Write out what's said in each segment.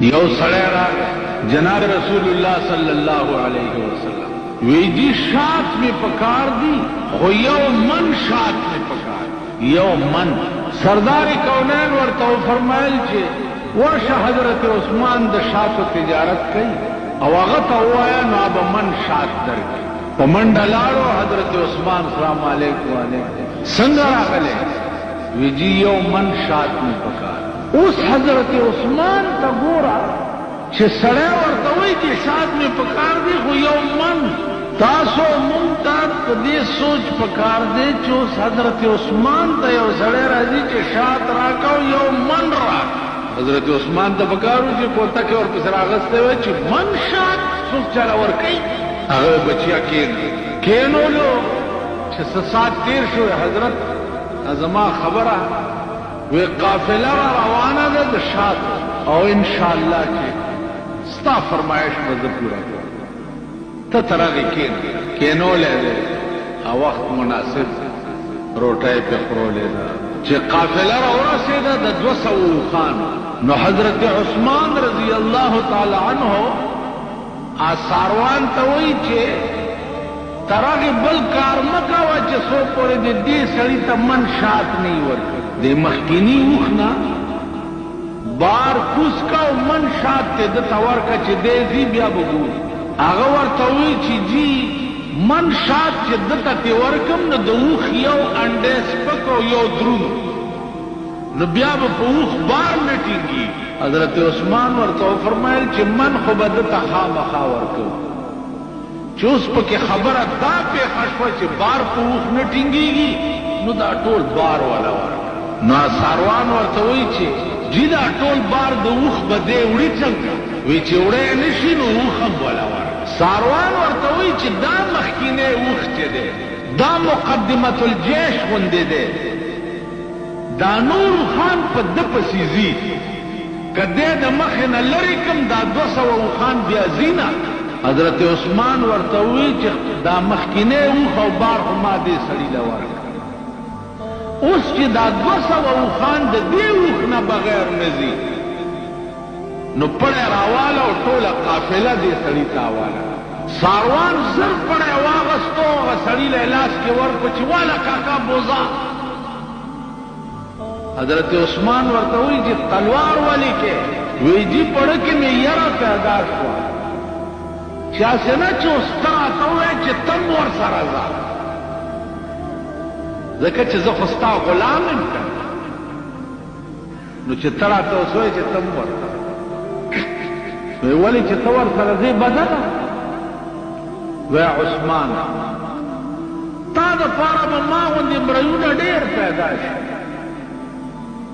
you سړی راغی جناب رسول الله صلی الله علیه وسلم وی جی شات میں پکار دی خو یو من شات میں پکار یو من سردار کونین ورته فرمایل چې ورشه حضرت عثمان د شاتو تجارت کوي او هغه ته ووایه نو به من شات درکړي په منډه لاړو حضرت عثمان سلام علیکم وعلیکم څنګه راغلی وی جی یو من شات میں پکار اوس حضرت عثمان ته ګوره چې سړی ورته وایي چې شات میں پکار دی خو یو من تاسو مونږ ته په دې سوچ پکار دی چې اوس حضرت عثمان ته یو سړی راځي چې شات راکاو یو من راک حضرت عثمان ته پکار و چې کوټه کې ورپسې راغستی وی چې من شات څوک چاله ورکوي هغه بچیا کېنولو چې څه ساعت تېر شو حضرت زما خبره وی قافله را روانه ده د شات او انشاءالله چې ستا فرمایش به زه پوره کوم ته تر هغې کېنولی دی او وخت مناسب روټۍ پې خورولی ده چې قافله را ورسېده د 200 اوښانو نو حضرت عثمان رضی الله تعالی عنه ساروان ته وایي چې تر هغې بل کار مه کوه چې څو پورې د دې سړي ته من شات نه یې ورکړي د مخکیني اوښ نه بار کوز کا او من شات ته دته ورکړه چې دی ځي بیا به ګوري هغه ورته وایي چې جی من شات چې دته ترې ورکړم نو د اوښ یو انډی سپک او یو دروند نو بیا به په اوښ بار نه ټینګي حضرت عثمان ورته وفرمایل چې من خو به دته خامخا ورکوم چې اوس پکې خبره دا پېښه شوه چې بار په اوښ نه ټینګېږي نو دا ټول بار والا ورکړه نو ساروان ورته وایي چې جی دا ټول بار د اوښ به دی وړي څنګه وی چې وړی نه شي نو اوښ هم والا ورکړه ساروان ورته وایي چې دا مخکینی اوښ چې دی دا مقدمة الجیش غوندې دی دا نور اوښان په ده پسې ځي که دی د مخې نه لرې کړم دا 200 اوښان بیا ځي نه حضرت عثمان ورته وی چې دا مخکینی اوښ او بار خو ما دې سړي له ورکړه اوس چې دا 200 اوښان د دې اوښ نه بغیر نه ځي نو پړی راواله او ټوله قافله دې سړي ته حواله ساروان زر پړی واغستو هغه سړي له لاس کې ورکړو چې واله کاکا بوزا حضرت عثمان ورته وی چې تلوار ولې کې وی جی پړه کې مې یره پیدا شوه چاسې نه چې اوس ته راته ووایې چې تم ورسره ځه ځکه چې زه خو ستا غلام یم که نو چې ته راته اوس وایې چې تم ورسره وی ولې چې ته ورسره ځې بده ده وی عثمان تا دپاره به ما غوندې مریونه ډېر پیدا شي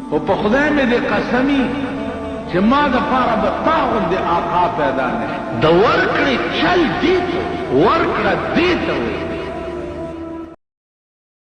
خو په خدای مې دې قسمي چې ما دپاره به تا غوندې آقا پیدا نه شي د ورکړې چل دې ته ورکړه دې ته وایي